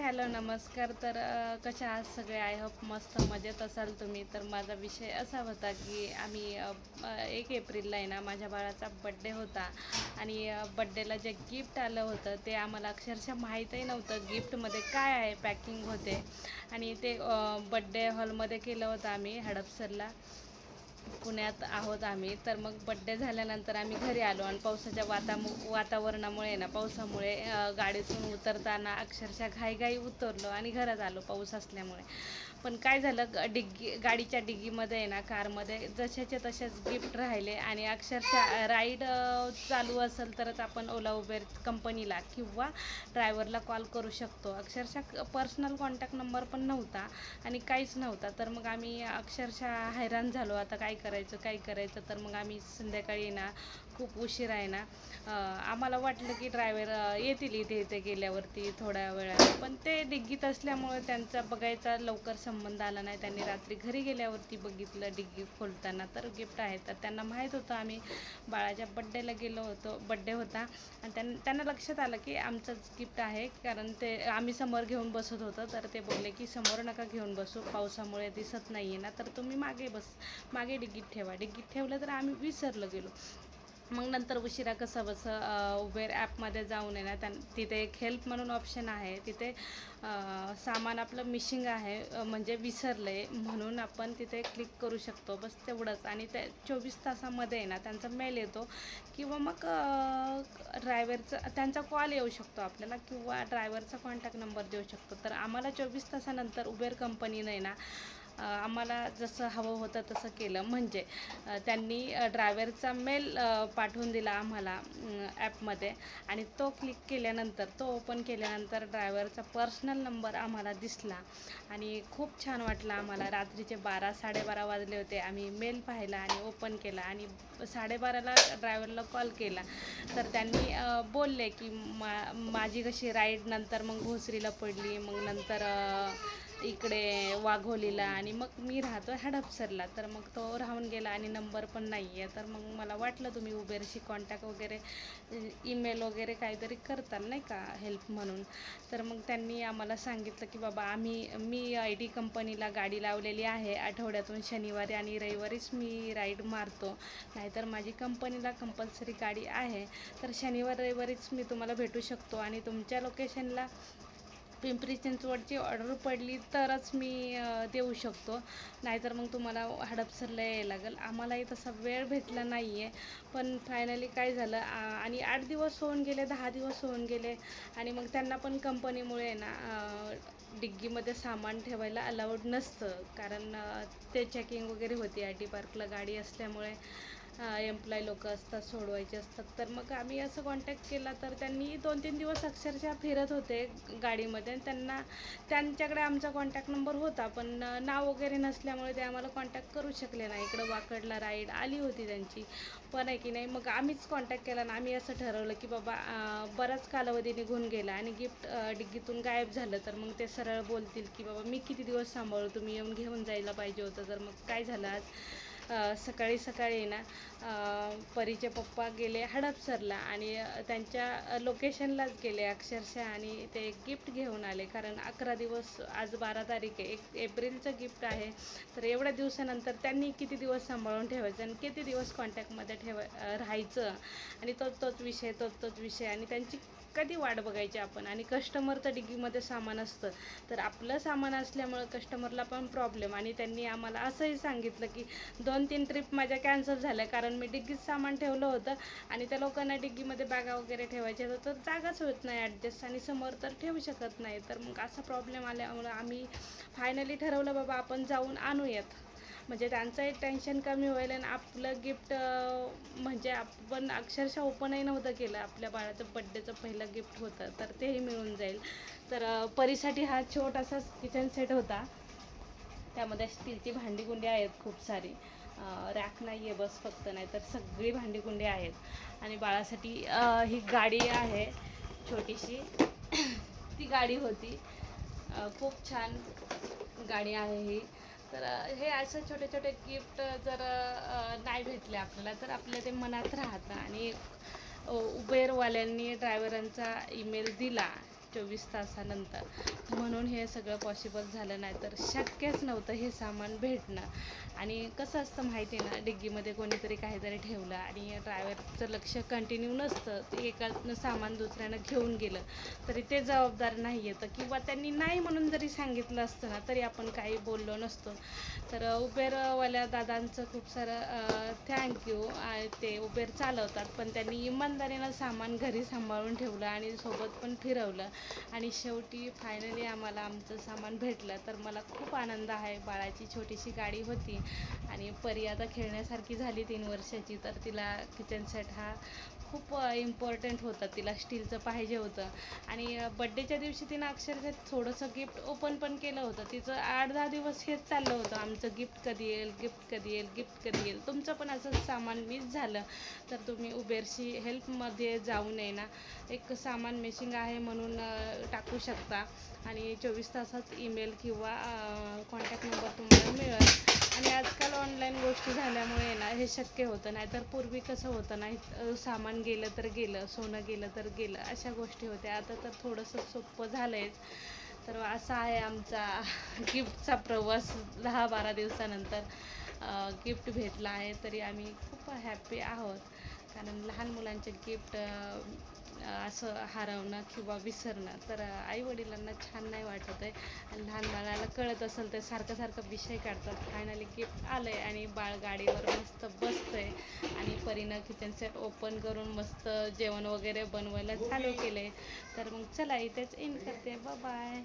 Hello नमस्कार. तर कशा आहात सगळे? आय होप मस्त मजेत असाल तुम्ही. तर माझा विषय असा होता की आम्ही 1 एप्रिलला आहे ना माझ्या बाळाचा बड्डे होता आणि बड्डेला जे गिफ्ट आलं होतं ते आम्हाला अक्षरशः माहीतही नव्हतं गिफ्टमध्ये काय आहे, पॅकिंग होते. आणि ते बड्डे हॉलमध्ये केलं होतं आम्ही हडपसरला, पुण्यात आहोत आम्ही. तर मग बड्डे झाल्यानंतर आम्ही घरी आलो आणि पावसाच्या वातावरणामुळे ना, पावसामुळे गाडीतून उतरताना अक्षरशः घाईघाई उतरलो आणि घरात आलो पाऊस असल्यामुळे. पण काय झालं, गाडीच्या डिग्गीमध्ये आहे ना, कारमध्ये जशाचे तसेच गिफ्ट राहिले. आणि अक्षरशः राईड चालू असेल तरच आपण ओला उबेर कंपनीला किंवा ड्रायव्हरला कॉल करू शकतो. अक्षरशः पर्सनल कॉन्टॅक्ट नंबर पण नव्हता आणि काहीच नव्हता. तर मग आम्ही अक्षरशः हैराण झालो, आता काय करायचं. तर मग आम्ही संध्याकाळी ना, खूप उशीर आहे ना, आम्हाला वाटलं की ड्रायव्हर येतील इथे गेल्यावरती थोड्या वेळाने, पण ते डिग्गीत असल्यामुळे त्यांचा बघायचा लवकर संबंध आला नाही. त्यांनी रात्री घरी गेल्यावरती बघितलं डिग्गी खोलताना तर गिफ्ट आहे. तर त्यांना माहीत होतं आम्ही बाळाच्या बड्डेला गेलो होतो, बड्डे होता. आणि त्यांना लक्षात आलं की आमचंच गिफ्ट आहे, कारण ते आम्ही समोर घेऊन बसत होतो. तर ते बोलले की समोर नका घेऊन बसू, पावसामुळे दिसत नाही आहे ना, तर तुम्ही मागे डिग्गीत ठेवा. डिग्गीत ठेवलं तर आम्ही विसरलो गेलो. मग नंतर उशिरा कसं उबेर ॲपमध्ये जाऊन आहे ना, तिथे एक हेल्प म्हणून ऑप्शन आहे. तिथे सामान आपलं मिसिंग आहे, म्हणजे विसरलं आहे म्हणून आपण तिथे क्लिक करू शकतो, बस तेवढंच. आणि ते 24 तासामध्ये आहे ना त्यांचा मेल येतो, किंवा मग ड्रायव्हरचा त्यांचा कॉल येऊ शकतो आपल्याला, किंवा ड्रायव्हरचा कॉन्टॅक्ट नंबर देऊ शकतो. तर आम्हाला 24 तासानंतर उबेर कंपनीने ना आम्हाला जसं हवं होतं तसं केलं. म्हणजे त्यांनी ड्रायव्हरचा मेल पाठवून दिला आम्हाला ॲपमध्ये. आणि तो क्लिक केल्यानंतर, तो ओपन केल्यानंतर ड्रायव्हरचा पर्सनल नंबर आम्हाला दिसला. आणि खूप छान वाटलं आम्हाला. रात्रीचे 12-12:30 वाजले होते. आम्ही मेल पाहिला आणि ओपन केला आणि 12:30ला ड्रायव्हरला कॉल केला. तर त्यांनी बोलले की माझी कशी राईड नंतर मग भोसरीला पडली, मग नंतर इकडे वाघोलीला, आणि मग मी राहतो हडपसरला. तर मग तो राहून गेला आणि नंबर पण नाही आहे. तर मग मला वाटलं तुम्ही उबेरशी कॉन्टॅक्ट वगैरे, ईमेल वगैरे काहीतरी करताल नाही का, हेल्प म्हणून. तर मग त्यांनी आम्हाला सांगितलं की बाबा मी ID कंपनीला गाडी लावलेली आहे. आठवड्यातून शनिवारी आणि रविवारीच मी राईड मारतो, नाहीतर माझी कंपनीला कंपल्सरी गाडी आहे. तर शनिवार रविवारीच मी तुम्हाला भेटू शकतो आणि तुमच्या लोकेशनला पिंपरी चिंचवडची ऑर्डर पडली तरच मी देऊ शकतो, नाहीतर मग तुम्हाला हडपसरला यायला लागेल. आम्हालाही तसा वेळ भेटला नाही आहे. पण फायनली काय झालं, आणि 8 दिवस होऊन गेले, 10 दिवस होऊन गेले. आणि मग त्यांना पण कंपनीमुळे ना डिग्गीमध्ये सामान ठेवायला अलाउड नसतं, कारण ते चेकिंग वगैरे होती. ID पार्कला गाडी असल्यामुळे एम्प्लॉय लोक असतात, सोडवायचे असतात. तर मग आम्ही असं कॉन्टॅक्ट केला, तर त्यांनी 2-3 दिवस अक्षरशः फिरत होते गाडीमध्ये. त्यांच्याकडे आमचा कॉन्टॅक्ट नंबर होता, पण नाव वगैरे नसल्यामुळे ते आम्हाला कॉन्टॅक्ट करू शकले नाही. इकडं वाकडला राईड आली होती त्यांची, पण आहे की नाही, मग आम्हीच कॉन्टॅक्ट केला ना. आम्ही असं ठरवलं की बाबा बराच कालावधी निघून गेला आणि गिफ्ट डिग्गीतून गायब झालं, तर मग ते सरळ बोलतील की बाबा मी किती दिवस सांभाळू, तुम्ही येऊन घेऊन जायला पाहिजे होतं. तर मग काय झालं, आज सकाळी ना परीचे पप्पा गेले हडपसरला आणि त्यांच्या लोकेशनलाच गेले अक्षरशः, आणि ते गिफ्ट घेऊन आले. कारण 11 दिवस, आज 12 तारीख आहे, 1 एप्रिलचं गिफ्ट आहे. तर एवढ्या दिवसानंतर त्यांनी किती दिवस सांभाळून ठेवायचं आणि किती दिवस कॉन्टॅक्टमध्ये राहायचं, आणि तोच विषय, आणि त्यांची कधी वाट बघायची आपण. आणि कस्टमरचं डिग्गीमध्ये सामान असतं, तर आपलं सामान असल्यामुळं कस्टमरला पण प्रॉब्लेम. आणि त्यांनी आम्हाला असंही सांगितलं की 2-3 ट्रिप माझ्या कॅन्सल झाल्या, कारण मी डिग्गीत सामान ठेवलं होतं आणि त्या लोकांना डिग्गीमध्ये बॅगा वगैरे ठेवायच्या होतं, तर जागाच होत नाही ॲडजस्ट, आणि समोर तर ठेवू शकत नाही. तर मग असा प्रॉब्लेम आल्यामुळं आम्ही फायनली ठरवलं बाबा आपण जाऊन आणूयात, म्हणजे त्यांचंही टेन्शन कमी होईल आणि आपलं गिफ्ट, म्हणजे आपण अक्षरशः ओपनही नव्हतं केलं, आपल्या बाळाचं बड्डेचं पहिलं गिफ्ट होतं, तर तेही मिळून जाईल. तर परीसाठी हा छोटासाच किचन सेट होता. त्यामध्ये स्टीलची भांडीकुंडी आहेत खूप सारी, रॅक नाही आहे बस फक्त, नाही तर सगळी भांडीकुंडी आहेत. आणि बाळासाठी ही गाडी आहे छोटीशी, ती गाडी होती. खूप छान गाडी आहे ही. तर हे असं छोटे छोटे गिफ्ट जर नाही भेटले आपल्याला, तर आपल्या ते मनात राहतं. आणि उबेरवाल्यांनी ड्रायव्हरांचा ईमेल दिला 24 तासानंतर, म्हणून हे सगळं पॉसिबल झालं. नाही तर शक्यच नव्हतं हे सामान भेटणं. आणि कसं असतं माहिती आहे ना, डिग्गीमध्ये कोणीतरी काहीतरी ठेवलं आणि ड्रायव्हरचं लक्ष कंटिन्यू नसतं, ते एकानं सामान दुसऱ्यानं घेऊन गेलं तरी ते जबाबदार नाही येतं, किंवा त्यांनी नाही म्हणून जरी सांगितलं असतं ना तरी आपण काही बोललो नसतो. तर उबेरवाल्या दादांचं खूप सारं थँक्यू. ते उबेर चालवतात पण त्यांनी इमानदारीनं सामान घरी सांभाळून ठेवलं आणि सोबत पण फिरवलं. आणि शेवटी फायनली आम्हाला आमचं सामान भेटलं. तर मला खूप आनंद आहे. बाळाची छोटीशी गाडी होती आणि परी आता खेळण्यासारखी झाली 3 वर्षाची, तर तिला किचन सेट हा खूप इम्पॉर्टंट होता. तिला स्टीलचं पाहिजे होतं. आणि बड्डेच्या दिवशी तिनं अक्षरशः थोडंसं गिफ्ट ओपन पण केलं होतं. तिचं 8-10 दिवस हेच चाललं होतं, आमचं गिफ्ट कधी येईल, गिफ्ट कधी येईल, गिफ्ट कधी येईल. तुमचं पण असंच सामान मिस झालं तर तुम्ही उबेरशी हेल्पमध्ये जाऊ नये ना, एक सामान मिसिंग आहे म्हणून टाकू शकता आणि 24 तासात ईमेल किंवा कॉन्टॅक्ट नंबर तुम्हाला मिळेल. आणि आजकाल ऑनलाईन गोष्टी झाल्यामुळे ना हे शक्य होतं. नाहीतर पूर्वी कसं होतं ना, सामान गेलं तर गेलं, सोनं गेलं तर गेलं, अशा गोष्टी होत्या. आता तर थोडंसं सोपं झालं आहे. तर असा आहे आमचा गिफ्टचा प्रवास. 10-12 दिवसानंतर गिफ्ट भेटलं आहे, तरी आम्ही खूप हॅपी आहोत. कारण लहान मुलांचे गिफ्ट असं हरवणं किंवा विसरणं तर आईवडिलांना छान नाही वाटत आहे. आणि लहान बाळाला कळत असेल तर सारखं सारखं विषय काढतात. फायनली गिफ्ट आलं आहे आणि बाळ गाडीवर मस्त बसतं आहे आणि परीनं किचन सेट ओपन करून मस्त जेवण वगैरे बनवायला चालू केलं आहे. तर मग चला इथेच एंड करते. बाय.